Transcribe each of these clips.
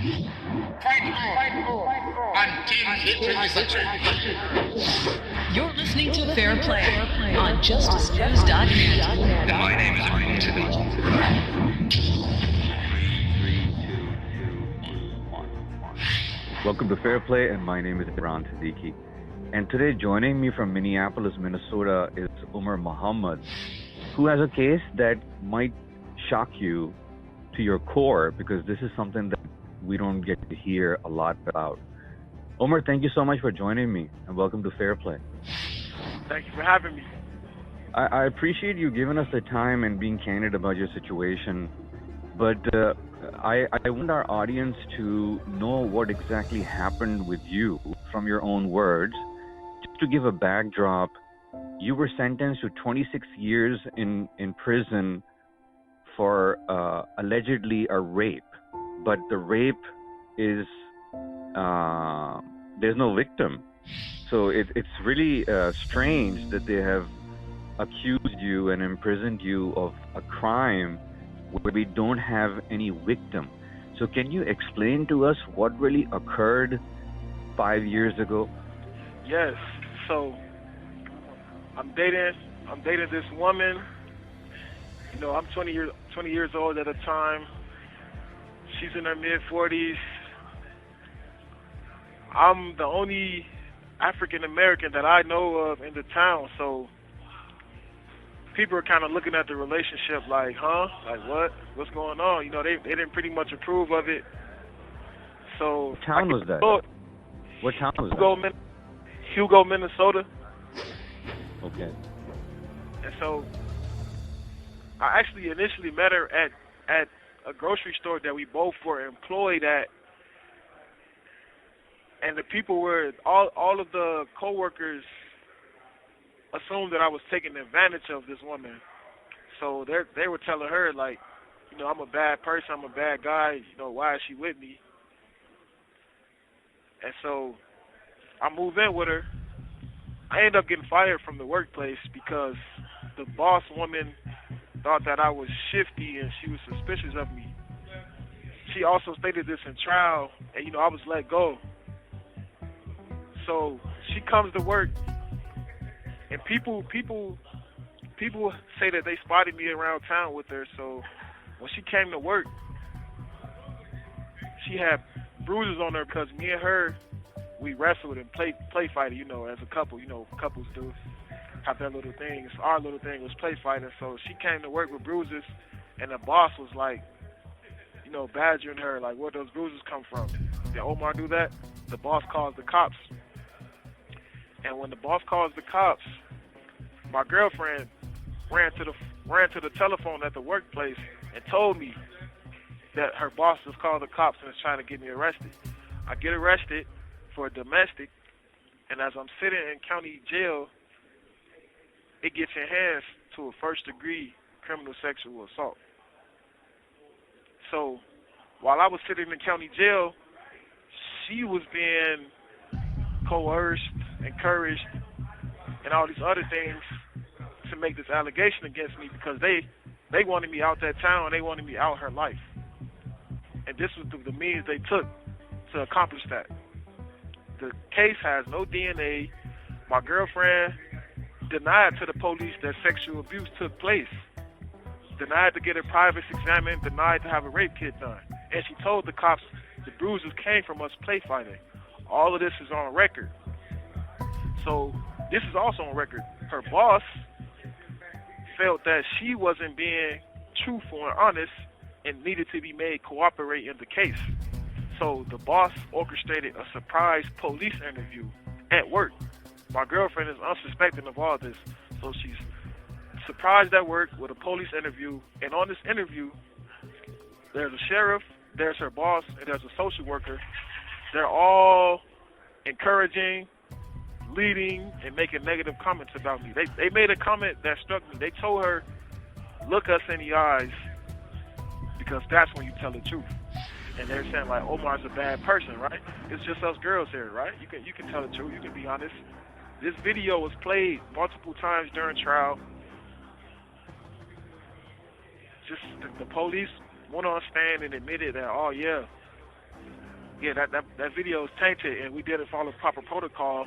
Fight on until victory is achieved. You're listening to FairPlay on justicenews.net. My name is Imran. Welcome to FairPlay, and my name is Imran Siddiqui. And today, joining me from Minneapolis, Minnesota, is Omar Muhammad, who has a case that might shock you to your core, because this is something that we don't get to hear a lot about. Omar, thank you so much for joining me, and welcome to FairPlay. Thank you for having me. I appreciate you giving us the time and being candid about your situation, but I want our audience to know what exactly happened with you from your own words. Just to give a backdrop, you were sentenced to 26 years in prison for allegedly a rape, but the rape is there's no victim. So it's really strange that they have accused you and imprisoned you of a crime where we don't have any victim. So can you explain to us what really occurred 5 years ago? Yes. So I'm dating this woman. You know, I'm 20 years old at the time. She's in her mid-40s. I'm the only African American that I know of in the town, so people are kind of looking at the relationship like, huh? Like, what? What's going on? You know, they didn't pretty much approve of it. So What town was that? What town was that? Hugo, Minnesota. Okay. And so I actually initially met her at a grocery store that we both were employed at. And the people were, all of the co-workers assumed that I was taking advantage of this woman. So they were telling her, like, you know, I'm a bad person, I'm a bad guy, you know, why is she with me? And so I move in with her. I end up getting fired from the workplace because the boss woman thought that I was shifty and she was suspicious of me. She also stated this in trial, and, you know, I was let go. So she comes to work, and people say that they spotted me around town with her. So when she came to work, she had bruises on her because me and her, we wrestled and play fighting, you know, as a couple. You know, couples do have their little things. Our little thing was play fighting. So she came to work with bruises, and the boss was like, you know, badgering her, like, where those bruises come from? Did Omar do that? The boss calls the cops. And when the boss calls the cops, my girlfriend ran to the telephone at the workplace and told me that her boss has called the cops and is trying to get me arrested. I get arrested for domestic, and as I'm sitting in county jail, it gets enhanced to a first-degree criminal sexual assault. So while I was sitting in county jail, she was being coerced, encouraged, and all these other things to make this allegation against me because they wanted me out that town, they wanted me out her life. And this was the means they took to accomplish that. The case has no DNA. My girlfriend denied to the police that sexual abuse took place, denied to get her privacy examined, denied to have a rape kit done. And she told the cops the bruises came from us play fighting. All of this is on record. So this is also on record. Her boss felt that she wasn't being truthful and honest and needed to be made cooperate in the case. So the boss orchestrated a surprise police interview at work. My girlfriend is unsuspecting of all this. So she's surprised at work with a police interview. And on this interview, there's a sheriff, there's her boss, and there's a social worker. They're all encouraging, leading, and making negative comments about me. They made a comment that struck me. They told her, look us in the eyes, because that's when you tell the truth. And they're saying, like, Omar's a bad person, right? It's just us girls here, right? You can tell the truth. You can be honest. This video was played multiple times during trial. Just the police went on stand and admitted that, oh, yeah, Yeah, that video is tainted, and we didn't follow proper protocol.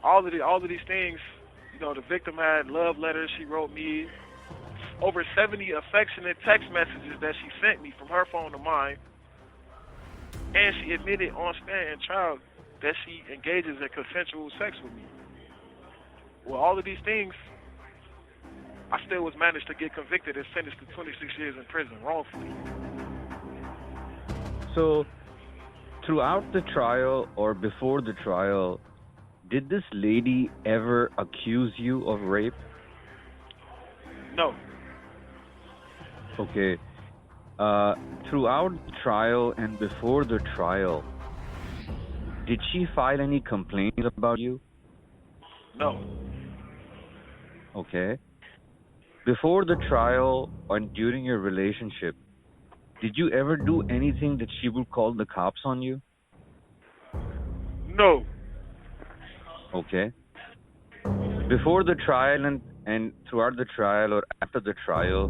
All of these things, you know, the victim had love letters she wrote me, over 70 affectionate text messages that she sent me from her phone to mine, and she admitted on stand in trial that she engages in consensual sex with me. Well, all of these things, I still was managed to get convicted and sentenced to 26 years in prison wrongfully. So, throughout the trial or before the trial, did this lady ever accuse you of rape? No. Okay. Throughout the trial and before the trial, did she file any complaints about you? No. Okay. Before the trial and during your relationship, did you ever do anything that she would call the cops on you? No. Okay. Before the trial and throughout the trial or after the trial,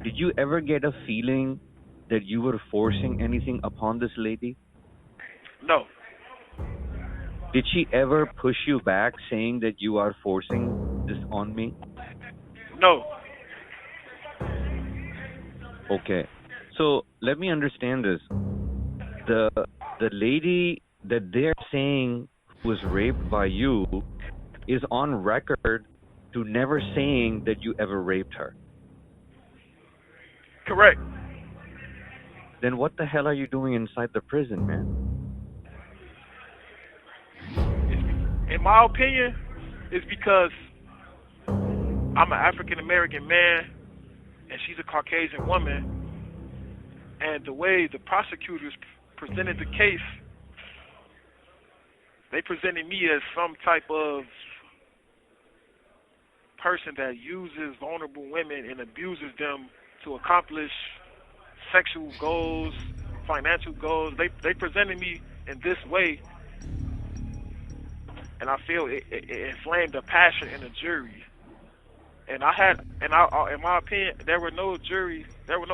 did you ever get a feeling that you were forcing anything upon this lady? No. Did she ever push you back saying that you are forcing this on me? No. Okay. So let me understand this. The lady that they're saying was raped by you is on record to never saying that you ever raped her. Correct. Then what the hell are you doing inside the prison, man? In my opinion, it's because I'm an African American man and she's a Caucasian woman, and the way the prosecutors presented the case, they presented me as some type of person that uses vulnerable women and abuses them to accomplish sexual goals, financial goals. They presented me in this way, and I feel it inflamed a passion in the jury. And in my opinion, there were no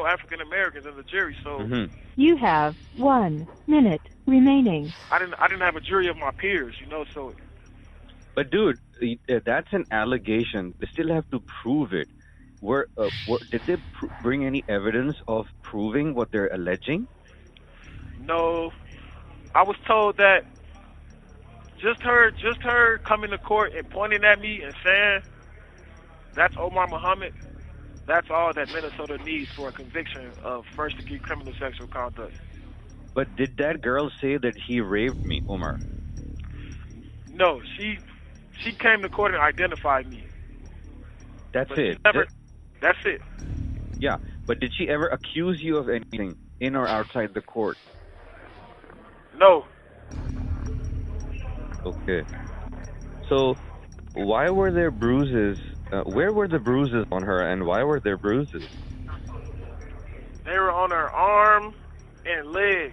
African Americans in the jury, so You have 1 minute remaining. I didn't have a jury of my peers, you know. So, but dude, that's an allegation. They still have to prove it. Did they bring any evidence of proving what they're alleging? no, I was told that just her coming to court and pointing at me and saying that's Omar Muhammad, that's all that Minnesota needs for a conviction of first-degree criminal sexual conduct. But did that girl say that he raped me, Omar? No, she came to court and identified me. That's But it. That's it. Yeah, but did she ever accuse you of anything in or outside the court? No. Okay. So, why were there bruises? Where were the bruises on her, and why were there bruises? They were on her arm and leg.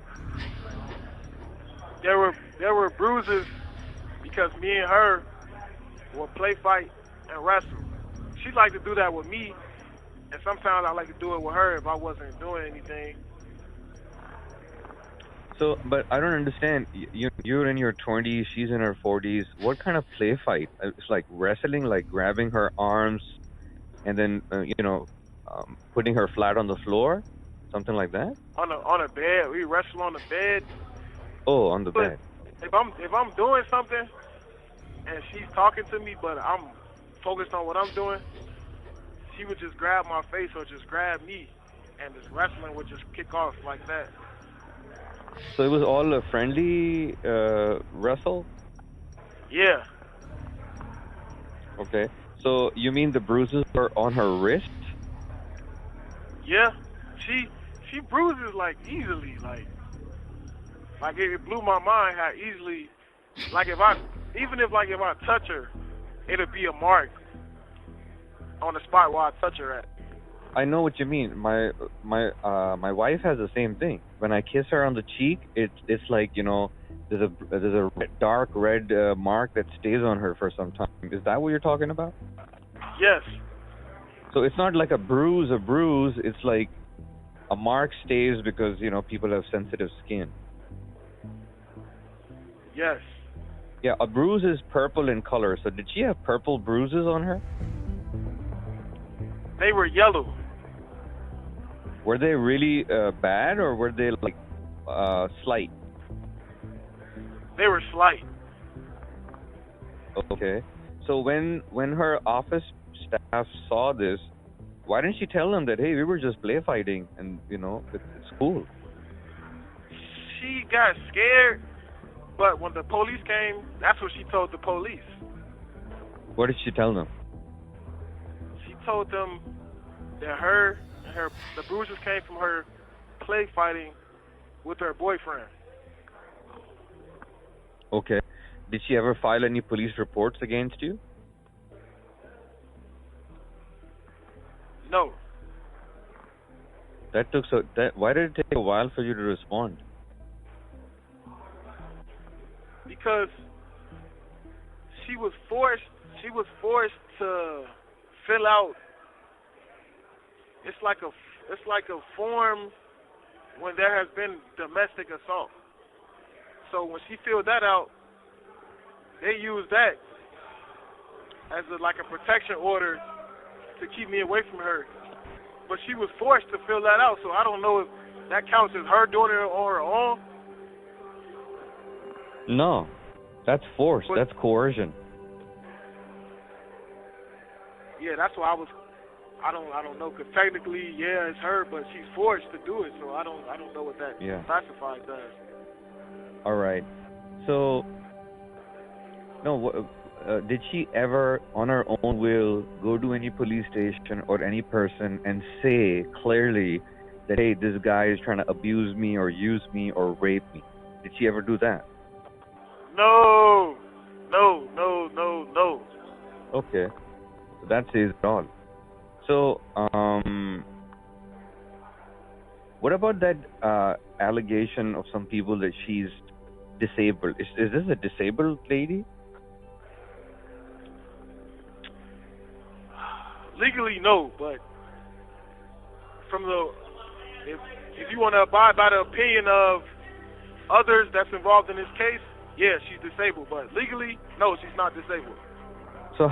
There were bruises because me and her would play fight and wrestle. She liked to do that with me, and sometimes I like to do it with her if I wasn't doing anything. So, but I don't understand. You're in your 20s, she's in her 40s. What kind of play fight? It's like wrestling, like grabbing her arms and then, putting her flat on the floor? Something like that? On a bed. We wrestle on the bed. Oh, on the bed. If I'm doing something and she's talking to me, but I'm focused on what I'm doing, she would just grab my face or just grab me, and this wrestling would just kick off like that. So it was all a friendly wrestle? Yeah. Okay. So you mean the bruises were on her wrist? Yeah. She bruises like easily, like it blew my mind how easily, like if I touch her, it'll be a mark on the spot where I touch her at. I know what you mean. My wife has the same thing. When I kiss her on the cheek, it's like, there's a dark red mark that stays on her for some time. Is that what you're talking about? Yes. So it's not like a bruise. It's like a mark stays because people have sensitive skin. Yes. Yeah, a bruise is purple in color. So did she have purple bruises on her? They were yellow. Were they really bad, or were they like slight? They were slight. Okay. So when her office staff saw this, why didn't she tell them that, hey, we were just play fighting and it's cool? She got scared, but when the police came, that's what she told the police. What did she tell them? She told them that the bruises came from her play fighting with her boyfriend. Okay. Did she ever file any police reports against you? No. Why did it take a while for you to respond? Because she was forced to fill out. It's like a form when there has been domestic assault. So when she filled that out, they used that as like a protection order to keep me away from her. But she was forced to fill that out, so I don't know if that counts as her doing it on her own. No, that's force. That's coercion. Yeah, that's why I don't know, because technically, yeah, it's her, but she's forced to do it, so I don't know what that classifies as. All right. So, no, did she ever, on her own will, go to any police station or any person and say clearly that, hey, this guy is trying to abuse me or use me or rape me? Did she ever do that? No. Okay. So that says it all. So, what about that allegation of some people that she's disabled? Is this a disabled lady? Legally, no, but if you want to abide by the opinion of others that's involved in this case, yeah, she's disabled, but legally, no, she's not disabled. So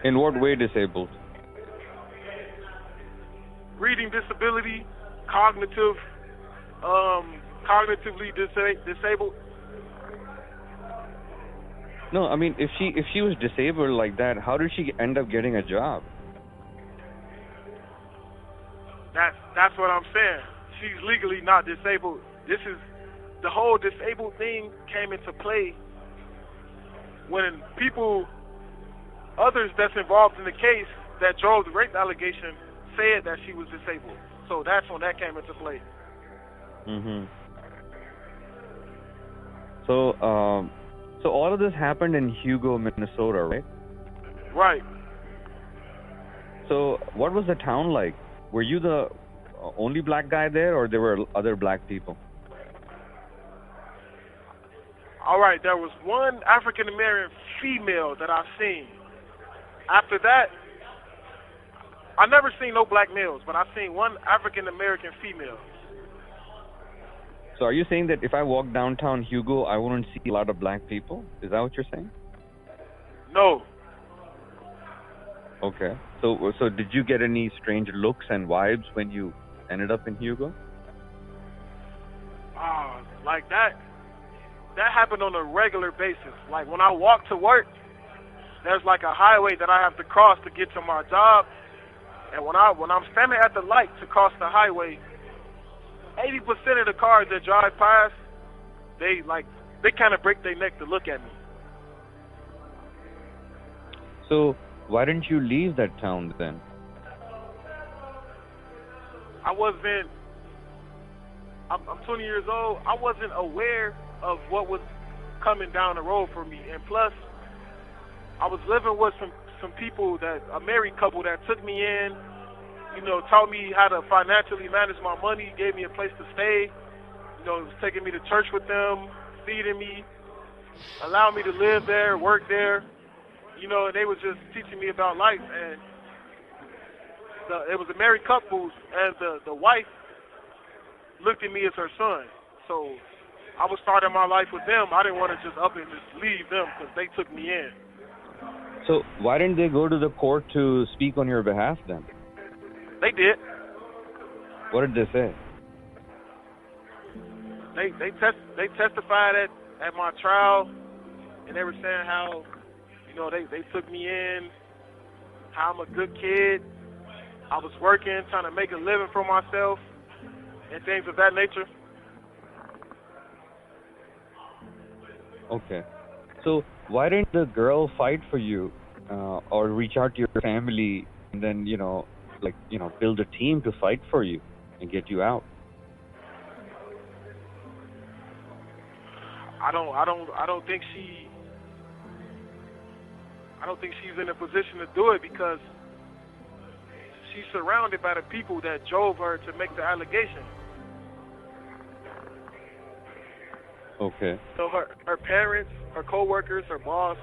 in what way disabled? Reading disability, cognitively disabled. No, I mean, if she was disabled like that, how did she end up getting a job? That's what I'm saying. She's legally not disabled. The whole disabled thing came into play when others that's involved in the case that drove the rape allegation said that she was disabled. So that's when that came into play. Mhm. So all of this happened in Hugo, Minnesota, right? Right. So what was the town like? Were you the only black guy there, or there were other black people? All right, there was one African American female that I've seen. After that, I never seen no black males, but I've seen one African American female. So are you saying that if I walk downtown Hugo, I wouldn't see a lot of black people? Is that what you're saying? No. Okay. So did you get any strange looks and vibes when you ended up in Hugo? Like that happened on a regular basis. Like when I walk to work, there's like a highway that I have to cross to get to my job. And when I'm standing at the light to cross the highway, 80% of the cars that drive past, they kind of break their neck to look at me. So why didn't you leave that town then? I'm 20 years old. I wasn't aware of what was coming down the road for me. And plus, I was living with some people, a married couple that took me in, taught me how to financially manage my money, gave me a place to stay, was taking me to church with them, feeding me, allowing me to live there, work there, and they was just teaching me about life. And it was a married couple, and the wife looked at me as her son. So I was starting my life with them. I didn't want to just up and just leave them because they took me in. So why didn't they go to the court to speak on your behalf then? They did. What did they say? They testified at my trial, and they were saying how, you know, they took me in, how I'm a good kid. I was working, trying to make a living for myself, and things of that nature. Okay. So why didn't the girl fight for you or reach out to your family and then, build a team to fight for you and get you out? I don't think she's in a position to do it because she's surrounded by the people that drove her to make the allegation. Okay. So her parents, her coworkers, her boss,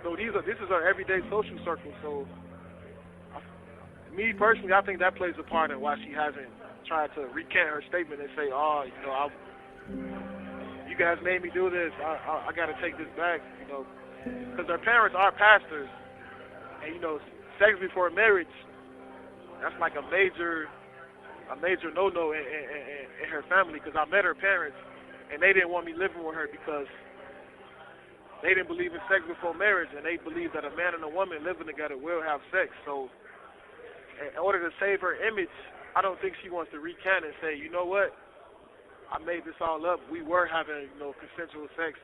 this is her everyday social circle. So me personally, I think that plays a part in why she hasn't tried to recant her statement and say, you guys made me do this. I got to take this back, because her parents are pastors, and sex before marriage, that's like a major no-no in her family. Because I met her parents, and they didn't want me living with her because they didn't believe in sex before marriage, and they believe that a man and a woman living together will have sex. So in order to save her image, I don't think she wants to recant and say, you know what, I made this all up. We were having, consensual sex.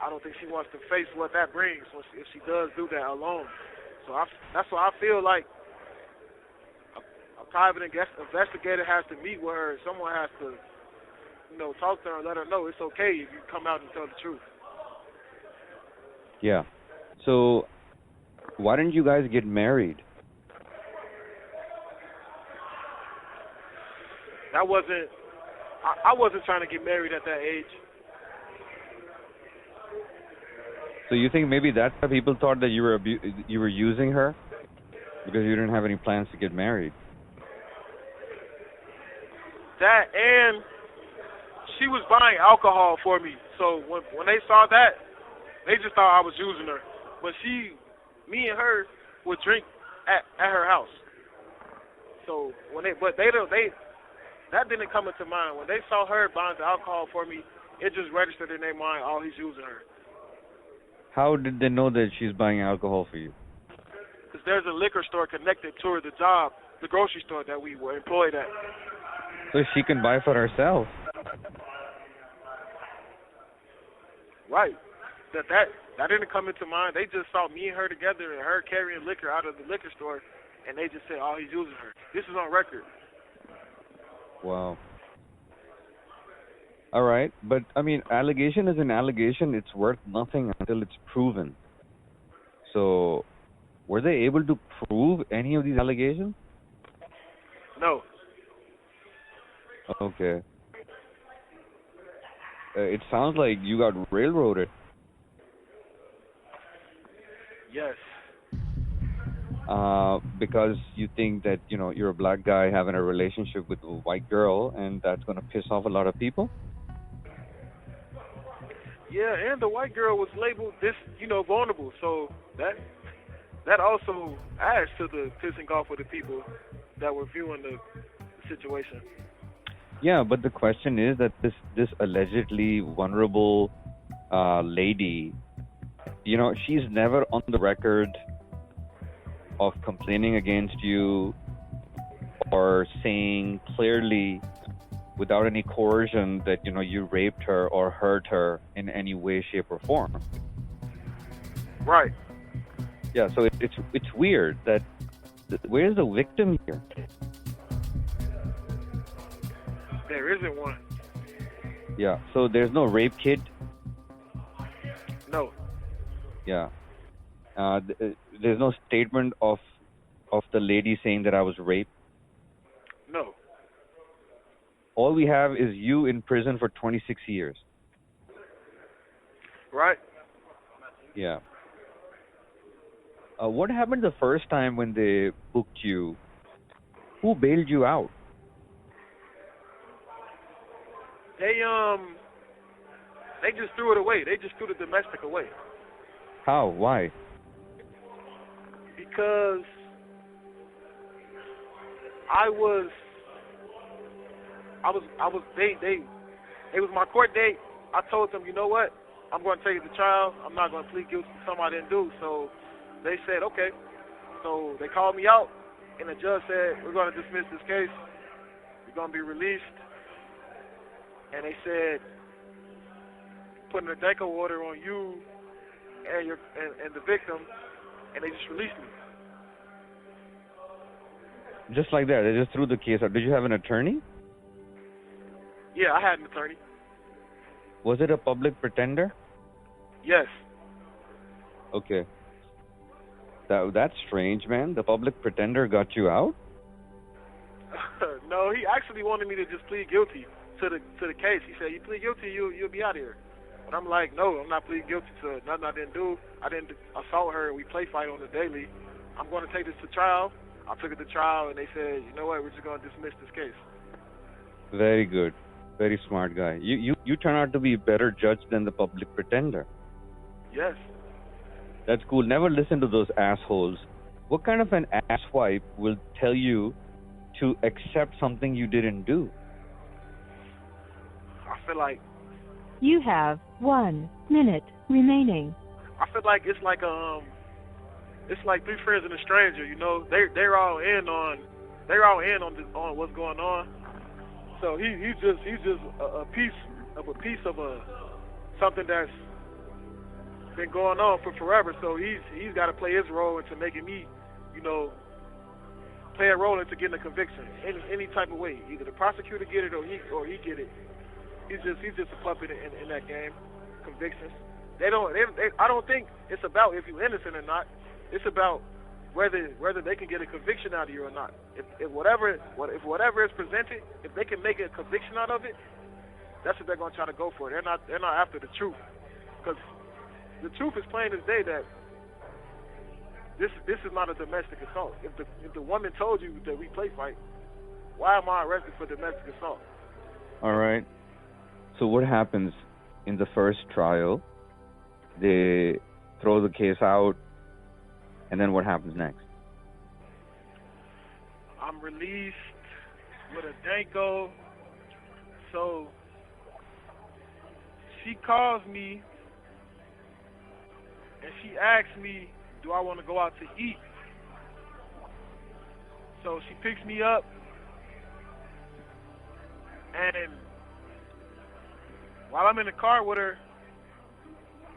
I don't think she wants to face what that brings if she does do that alone. So that's why I feel like a private investigator has to meet with her. Someone has to, talk to her and let her know it's okay if you come out and tell the truth. Yeah. So why didn't you guys get married? I wasn't trying to get married at that age. So you think maybe that's why people thought that you were using her because you didn't have any plans to get married? That, and she was buying alcohol for me. So when they saw that, they just thought I was using her. But me and her would drink at her house. So that didn't come into mind. When they saw her buying the alcohol for me, it just registered in their mind, oh, he's using her. How did they know that she's buying alcohol for you? Because there's a liquor store connected to the job, the grocery store that we were employed at. So she can buy for herself. Right. That didn't come into mind. They just saw me and her together and her carrying liquor out of the liquor store, and they just said, oh, he's using her. This is on record. Wow. All right. But, allegation is an allegation. It's worth nothing until it's proven. So, were they able to prove any of these allegations? No. Okay. It sounds like you got railroaded. Yes. Because you think that, you're a black guy having a relationship with a white girl, and that's going to piss off a lot of people? Yeah, and the white girl was labeled vulnerable. So that also adds to the pissing off of the people that were viewing the situation. Yeah, but the question is that this allegedly vulnerable lady, she's never on the record of complaining against you or saying clearly without any coercion that, you raped her or hurt her in any way, shape, or form. Right. Yeah, so it's weird that where's the victim here? There isn't one. Yeah, so there's no rape kit? No. Yeah. There's no statement of the lady saying that I was raped? No. All we have is you in prison for 26 years. Right. Yeah. What happened the first time when they booked you? Who bailed you out? They just threw it away. They just threw the domestic away. How? Why? Because it was my court date. I told them, you know what? I'm going to take it to trial. I'm not going to plead guilty to something I didn't do. So they said, okay. So they called me out, and the judge said, we're going to dismiss this case. You're going to be released. And they said, putting a DACA order on you and the victim, and they just released me. Just like that, they just threw the case out. Did you have an attorney? Yeah, I had an attorney. Was it a public pretender? Yes. Okay. That's strange, man. The public pretender got you out? No, he actually wanted me to just plead guilty to the case. He said, you plead guilty, you'll be out of here. But I'm like, no, I'm not pleading guilty to nothing I didn't do. I didn't assault her. We play fight on the daily. I'm going to take this to trial. I took it to trial, and they said, you know what, we're just going to dismiss this case. Very good. Very smart guy. You turn out to be a better judge than the public pretender. Yes. That's cool. Never listen to those assholes. What kind of an asswipe will tell you to accept something you didn't do? I feel like... You have 1 minute remaining. I feel like it's like three friends and a stranger. You know, they're all in on what's going on. So he's just a piece of something that's been going on for forever. So he's got to play his role into making me, you know, play a role into getting a conviction any type of way. Either the prosecutor get it or he get it. He's just a puppet in that game. Convictions. I don't think it's about if you're innocent or not. It's about whether they can get a conviction out of you or not. If whatever is presented, if they can make a conviction out of it, that's what they're going to try to go for. They're not after the truth, because the truth is plain as day that this is not a domestic assault. If the woman told you that we play fight, why am I arrested for domestic assault? All right. So what happens in the first trial? They throw the case out, and then what happens next? I'm released with a Danko. So she calls me and she asks me, do I want to go out to eat? So she picks me up, and while I'm in the car with her,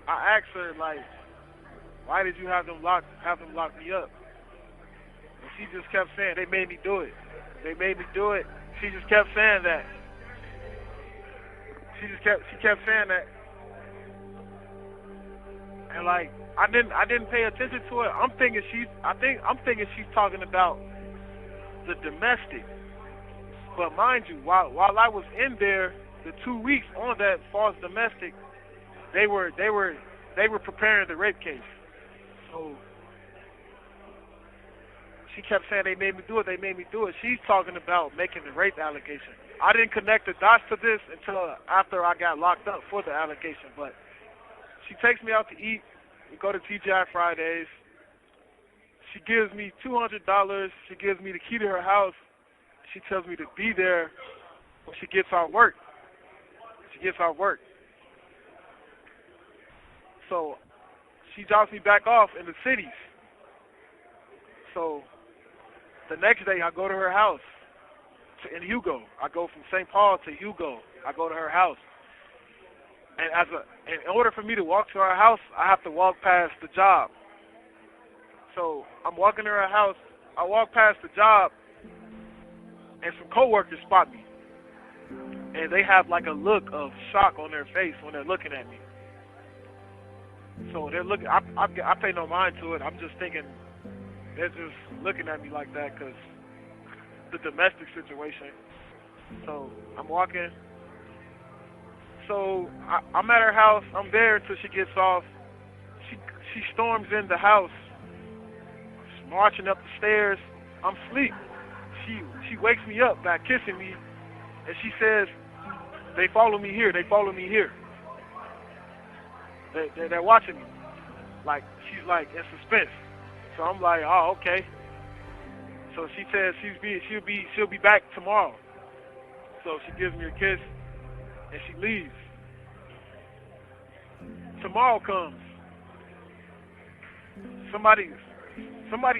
I asked her, like, why did you have them lock me up? And she just kept saying, they made me do it. They made me do it. She just kept saying that. She kept saying that. And like I didn't pay attention to it. I'm thinking she's talking about the domestic. But mind you, while I was in there, the 2 weeks on that false domestic, they were preparing the rape case. So she kept saying they made me do it. She's talking about making the rape allegation. I didn't connect the dots to this until after I got locked up for the allegation. But she takes me out to eat. We go to TGI Fridays. She gives me $200. She gives me the key to her house. She tells me to be there when she gets out work. So she drops me back off in the cities. So the next day I go to her house in Hugo. I go from St. Paul to Hugo. I go to her house. And in order for me to walk to her house, I have to walk past the job. So I'm walking to her house. I walk past the job, and some coworkers spot me. And they have like a look of shock on their face when they're looking at me. So they're looking. I pay no mind to it. I'm just thinking they're just looking at me like that because the domestic situation. So I'm walking. So I'm at her house. I'm there until she gets off. She storms in the house, marching up the stairs. I'm asleep. She wakes me up by kissing me, and she says, they follow me here. They follow me here. They're watching me. Like, she's like in suspense. So I'm like, oh, okay. So she says she'll be back tomorrow. So she gives me a kiss and she leaves. Tomorrow comes. Somebody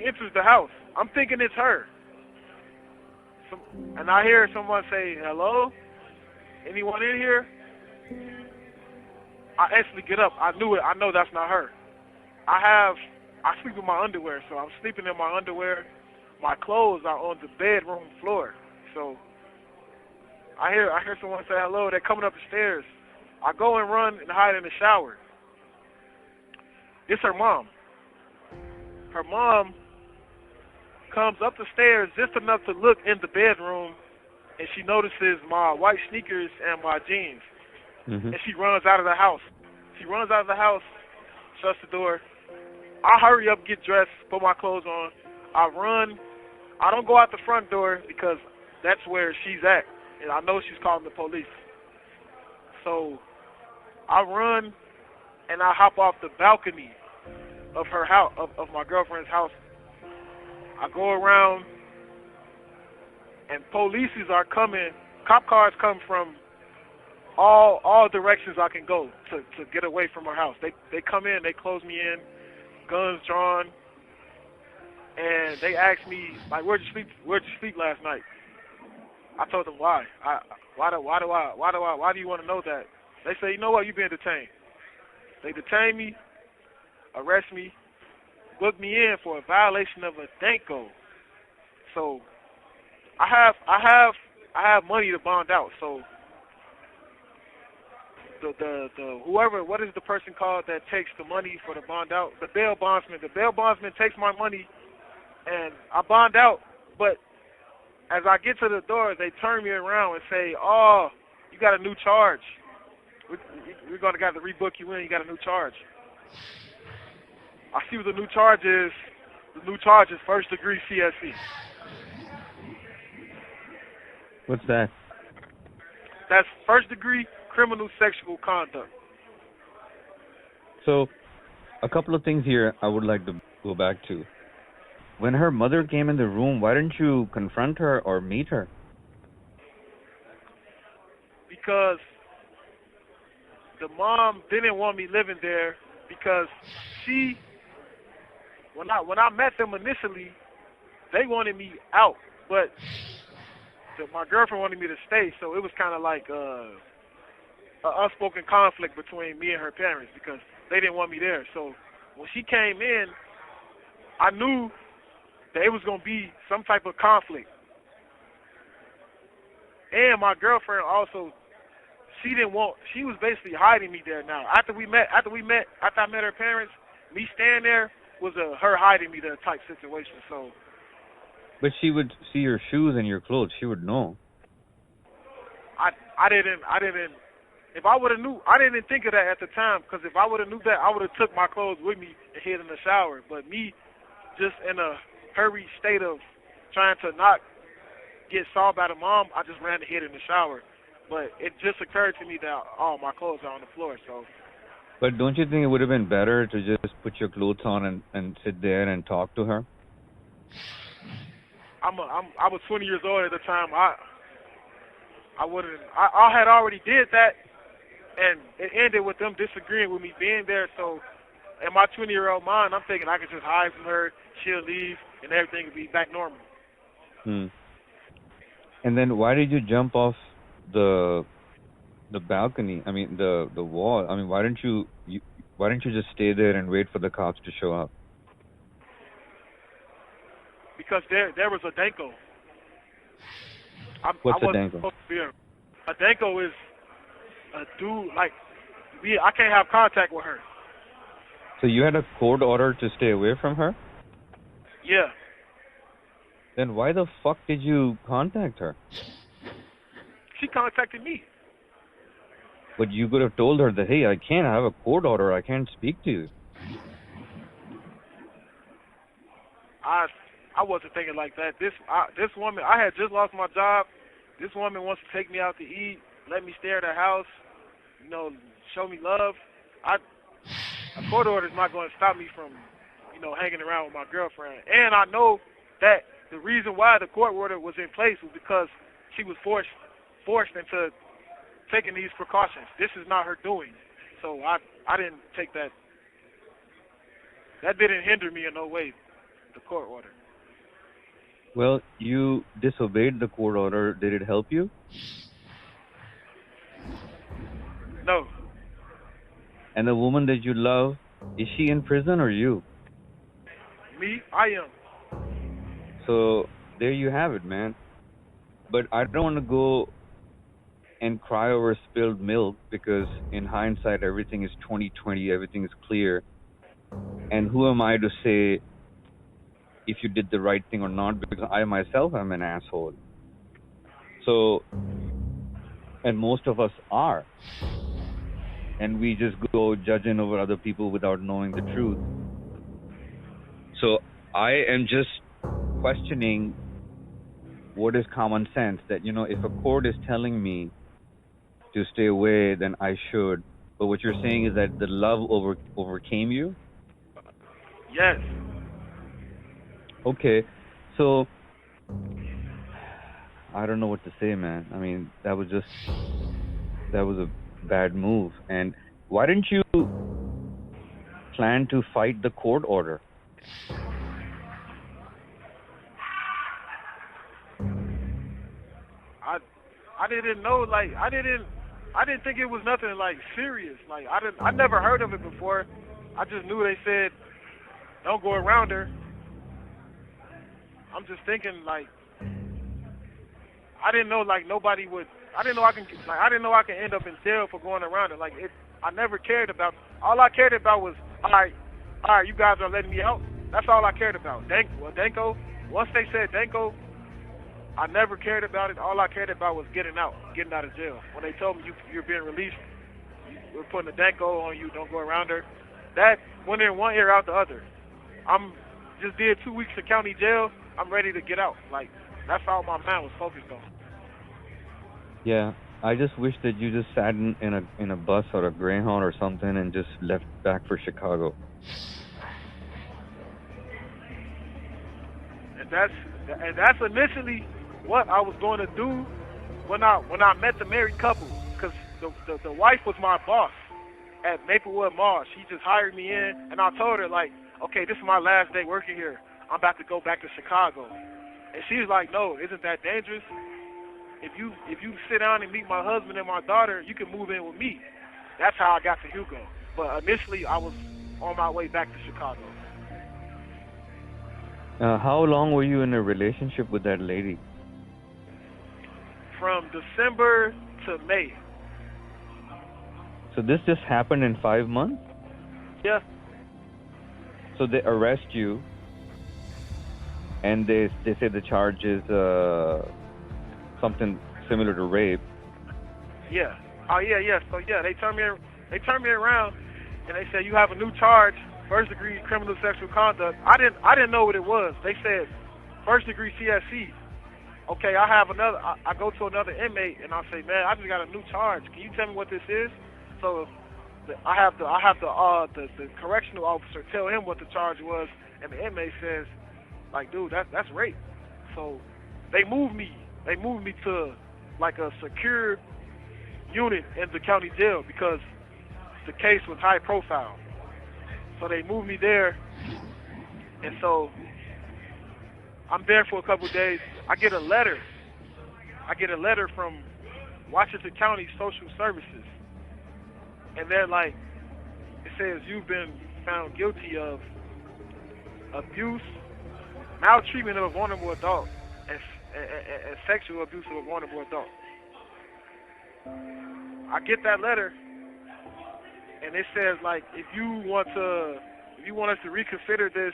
enters the house. I'm thinking it's her. And I hear someone say, hello? Anyone in here? I instantly get up. I knew it. I know that's not her. I sleep in my underwear, so I'm sleeping in my underwear. My clothes are on the bedroom floor. So I hear someone say hello. They're coming up the stairs. I go and run and hide in the shower. It's her mom. Her mom comes up the stairs just enough to look in the bedroom, and she notices my white sneakers and my jeans. Mm-hmm. And she runs out of the house. Shuts the door. I hurry up, get dressed, put my clothes on. I run. I don't go out the front door because that's where she's at, and I know she's calling the police. So I run, and I hop off the balcony of her house, of my girlfriend's house. I go around, and polices are coming. Cop cars come from all directions I can go to get away from her house. They come in, they close me in, guns drawn, and they ask me, like, where'd you sleep last night? I told them why. Why do you want to know that? They say, you know what, you're being detained. They detain me, arrest me, book me in for a violation of a danko. So I have money to bond out. So the whoever, what is the person called that takes the money for the bond out? The bail bondsman. The bail bondsman takes my money and I bond out. But as I get to the door, they turn me around and say, "Oh, you got a new charge. We're gonna got to rebook you in. You got a new charge." I see what the new charge is. The new charge is first degree CSC. What's that? That's first degree criminal sexual conduct. So, a couple of things here I would like to go back to. When her mother came in the room, why didn't you confront her or meet her? Because the mom didn't want me living there because when I met them initially, they wanted me out, but my girlfriend wanted me to stay, so it was kind of like an unspoken conflict between me and her parents because they didn't want me there. So when she came in, I knew that it was going to be some type of conflict. And my girlfriend also, she was basically hiding me there now. After I met her parents, me staying there was her hiding me there type situation. So. But she would see your shoes and your clothes. She would know. I didn't. If I would have knew, I didn't think of that at the time. Because if I would have knew that, I would have took my clothes with me and hid in the shower. But me, just in a hurried state of trying to not get saw by the mom, I just ran and hid in the shower. But it just occurred to me that my clothes are on the floor. So. But don't you think it would have been better to just put your clothes on and sit there and talk to her? I was 20 years old at the time. I wouldn't. I had already did that, and it ended with them disagreeing with me being there. So, in my 20-year-old mind, I'm thinking I could just hide from her. She'll leave, and everything will be back normal. And then why did you jump off the balcony? I mean, the wall. I mean, why didn't you just stay there and wait for the cops to show up? Because there was a danko. What's a danko? A danko is a dude, like, I can't have contact with her. So you had a court order to stay away from her? Yeah. Then why the fuck did you contact her? She contacted me. But you could have told her that, hey, I have a court order, I can't speak to you. I wasn't thinking like that. This woman, I had just lost my job. This woman wants to take me out to eat. let me stay at her house, you know, show me love. A court order is not going to stop me from, you know, hanging around with my girlfriend. And I know that the reason why the court order was in place was because she was forced into taking these precautions. This is not her doing. So I didn't take that. That didn't hinder me in no way, the court order. Well, you disobeyed the court order. Did it help you? No. And the woman that you love, is she in prison or you? Me? I am. So there you have it, man. But I don't want to go and cry over spilled milk, because in hindsight everything is 20/20, everything is clear. And who am I to say if you did the right thing or not, because I myself am an asshole. So, and most of us are. And we just go judging over other people without knowing the truth. So I am just questioning what is common sense, that, you know, if a court is telling me to stay away, then I should. But what you're saying is that the love overcame you? Yes. Okay. So I don't know what to say, man. I mean, that was a bad move. And why didn't you plan to fight the court order? I didn't know, like, I didn't think it was nothing like serious. Like, I never heard of it before. I just knew they said don't go around her. I'm just thinking, like, I didn't know, like, nobody would. I didn't know I can end up in jail for going around her. Like, I never cared about. All I cared about was, all right, you guys are letting me out. That's all I cared about. Danko. Once they said Danko, I never cared about it. All I cared about was getting out of jail. When they told me you're being released, we're putting a Danko on you, don't go around her. That went in one ear, out the other. I'm just did 2 weeks of county jail. I'm ready to get out. Like, that's all my mind was focused on. Yeah, I just wish that you just sat in a bus or a Greyhound or something and just left back for Chicago. And that's initially what I was going to do when I met the married couple, because the wife was my boss at Maplewood Mall. She just hired me in, and I told her, like, okay, this is my last day working here. I'm about to go back to Chicago. And she's like, no, isn't that dangerous? If you sit down and meet my husband and my daughter, you can move in with me. That's how I got to Hugo. But initially, I was on my way back to Chicago. How long were you in a relationship with that lady? From December to May. So this just happened in 5 months? Yeah. So they arrest you, and they say the charge is something similar to rape. Yeah. Oh yeah. So yeah, they turned me around, and they said you have a new charge, first degree criminal sexual conduct. I didn't know what it was. They said first degree CSC. Okay, I have another. I go to another inmate and I say, man, I just got a new charge. Can you tell me what this is? So I have the correctional officer tell him what the charge was, and the inmate says, like, dude, that's rape. So they moved me to like a secure unit in the county jail because the case was high profile. So they moved me there, and so I'm there for a couple of days. I get a letter from Washington County Social Services, and they're like, it says you've been found guilty of abuse, maltreatment of a vulnerable adult, and sexual abuse of a vulnerable adult. I get that letter, and it says, like, if you want us to reconsider this,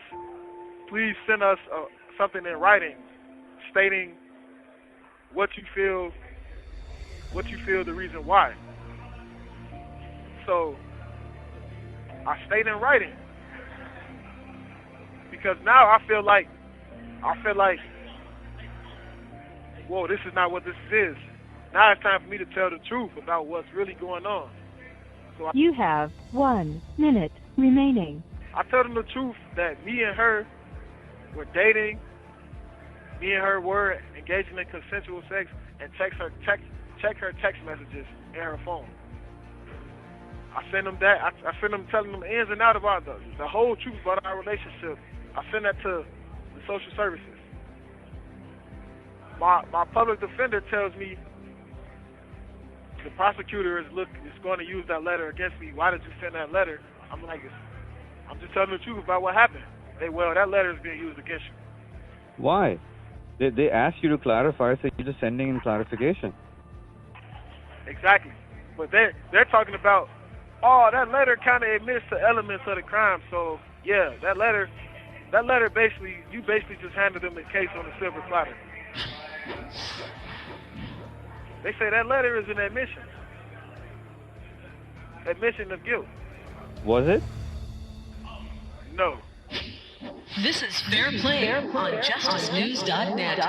please send us something in writing stating what you feel the reason why. So I stayed in writing because now I feel like, whoa, this is not what this is. Now it's time for me to tell the truth about what's really going on. So You have 1 minute remaining. I told them the truth that me and her were dating. Me and her were engaging in consensual sex, and check her text messages in her phone. I sent them that. I sent them telling them the ins and outs about the whole truth about our relationship. I sent that to the social services. My public defender tells me the prosecutor is going to use that letter against me. Why did you send that letter? I'm like, I'm just telling the truth about what happened. That letter is being used against you. Why? They asked you to clarify, so you're just sending in clarification. Exactly. But they're talking about, that letter kind of admits to elements of the crime. So yeah, that letter basically, you basically just handed them the case on a silver platter. They say that letter is an admission of guilt. Was it? No. This is FairPlay on JusticeNews.net.